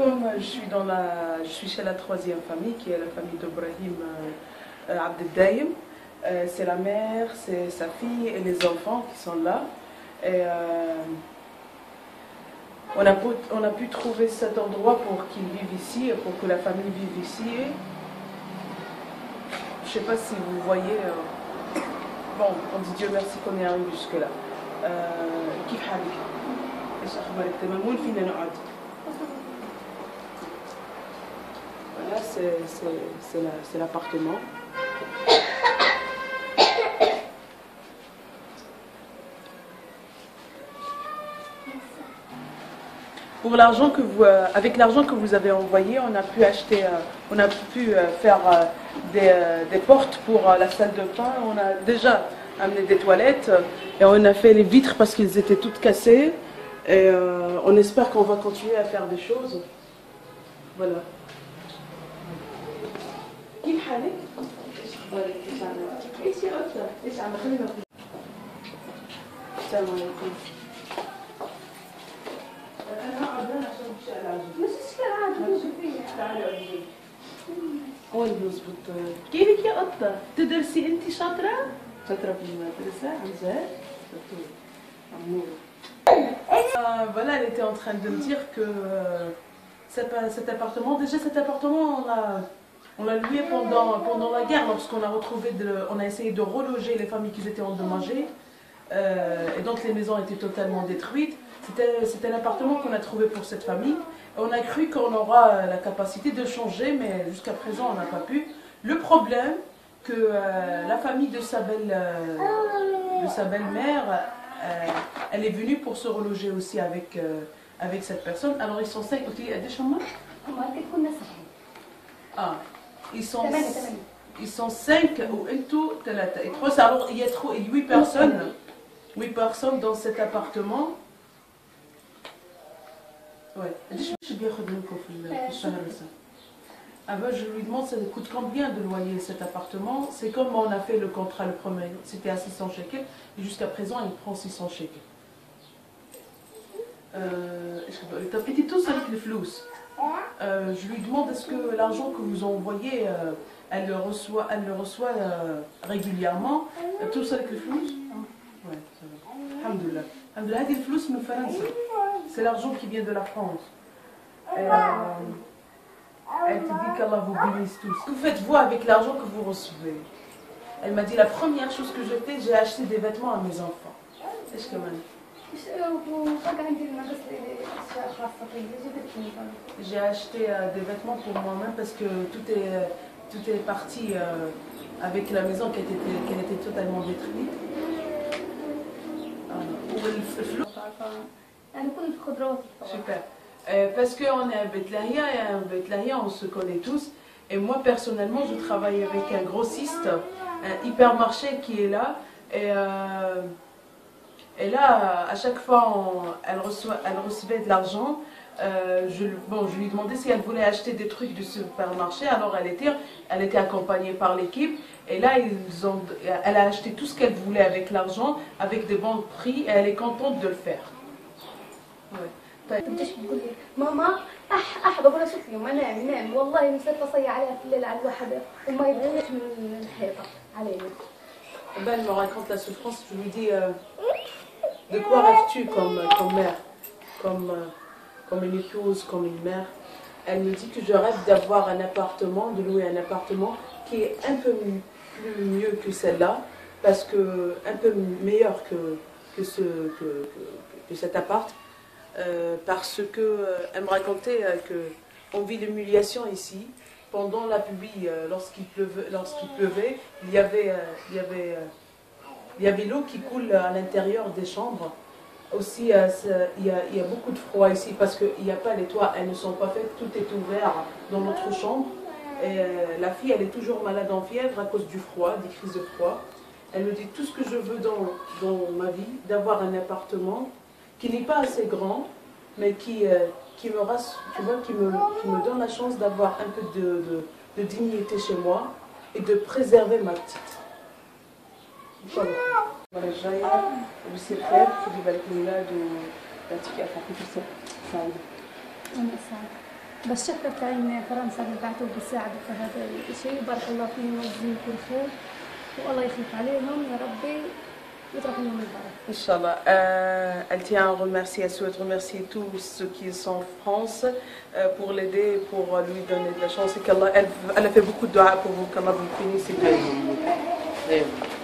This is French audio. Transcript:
alaikum, je suis chez la troisième famille qui est la famille d'Ibrahim Abdeldaïm. C'est la mère, c'est sa fille et les enfants qui sont là. Et on a pu trouver cet endroit pour qu'ils vivent ici, pour que la famille vive ici. Je ne sais pas si vous voyez. Bon, on dit Dieu merci qu'on est arrivé jusque-là. كيف حالك؟ ايش اخبارك؟ تمام؟ وين فينا نقعد؟ Voilà, c'est l'appartement. Pour l'argent que vous, avec l'argent que vous avez envoyé, on a pu acheter, on a pu faire des portes pour la salle de bain. On a déjà amené des toilettes et on a fait les vitres parce qu'elles étaient toutes cassées. Et on espère qu'on va continuer à faire des choses. Voilà. كيف حالك؟ ايش اخبارك؟ ايش عملت؟ ايش يا قطة؟ ايش عم خلينا نقول. السلام عليكم. انا هقعد هنا عشان مش العجب. مش مشكلة عادي شوفي. تعالي قولي. وين بنظبط؟ كيفك يا قطة؟ تدرسي انت شاطرة؟ شاطرة في المدرسة؟ عن جد؟ شطورة. عمورة. Voilà, elle était en train de me dire que cet appartement, déjà cet appartement, on l'a loué pendant la guerre, lorsqu'on a retrouvé, on a essayé de reloger les familles qui étaient endommagées, et donc les maisons étaient totalement détruites. C'était l'appartement qu'on a trouvé pour cette famille. On a cru qu'on aura la capacité de changer, mais jusqu'à présent on n'a pas pu. Le problème, que la famille de sa belle-mère, elle est venue pour se reloger aussi avec cette personne. Alors ils sont 5. Ah, ils sont 5 ou انتو 3 et 3. Alors il y a 8 personnes. 8 personnes dans cet appartement. Ouais. Je lui demande ça coûte combien de loyer cet appartement. C'est comme on a fait le contrat le premier, c'était à 600 shekels et jusqu'à présent il prend 600 shekels. Je lui demande est-ce que l'argent que vous envoyez elle le reçoit régulièrement. Tout ça avec le flous. Ouais, ça va. Alhamdoulilah. Alhamdoulilah, هذه الفلوس من فرنسا. C'est l'argent qui vient de la France. Elle te dit qu'Allah vous bénisse tous. Que faites-vous avec l'argent que vous recevez? Elle m'a dit la première chose que je fais, j'ai acheté des vêtements à mes enfants. Est-ce que j'ai acheté des vêtements pour moi-même parce que tout est parti avec la maison qui était totalement détruite. Super. Parce qu'on est à Bethlahia et à Bethlahia on se connaît tous. Et moi personnellement je travaille avec un grossiste, un hypermarché qui est là. Et là à chaque fois elle recevait de l'argent. Je lui demandais si elle voulait acheter des trucs du supermarché. Alors elle était accompagnée par l'équipe. Et là elle a acheté tout ce qu'elle voulait avec l'argent, avec des bons prix. Et elle est contente de le faire. Ouais. تبداش تقول لي ماما بقول لها شوفي يوم نام والله نسيت اصيح عليها في الليل على الواحده وما يبغيش من الحيطه علينا. Elle me raconte la souffrance. Je lui dis de quoi rêves-tu comme mère, comme une épouse, comme une mère. Elle me dit que je rêve d'avoir un appartement, de louer un appartement qui est un peu plus mieux que celle-là, parce que un peu meilleur que cet appart. Parce que elle me racontait qu'on vit l'humiliation ici. Pendant la pluie, lorsqu'il pleuvait, il y avait l'eau qui coule à l'intérieur des chambres. Aussi, il y a beaucoup de froid ici parce qu'il n'y a pas les toits, elles ne sont pas faites, tout est ouvert dans notre chambre. Et la fille, elle est toujours malade en fièvre à cause du froid, des crises de froid. Elle me dit tout ce que je veux dans ma vie, d'avoir un appartement qui n'est pas assez grand, mais qui me donne la chance d'avoir un peu de dignité chez moi et de préserver ma petite. Voilà, جاية وبصير خير خدي بالك من الولاد ويعطيكي ألف عافية. سعيدة. أنا سعيدة. بس شكرا تاعين فرنسا اللي بعثوا بيساعدوا في هذا الشيء، بارك الله فيهم ويجزيهم كل خير والله يخلف عليهم يا ربي ويطرح لهم البركة. Inch'Allah. Elle tient à remercier, elle souhaite remercier tous ceux qui sont en France pour l'aider, pour lui donner de la chance et qu'Allah, elle a fait beaucoup de dua pour vous, qu'Allah vous bénisse et que vous.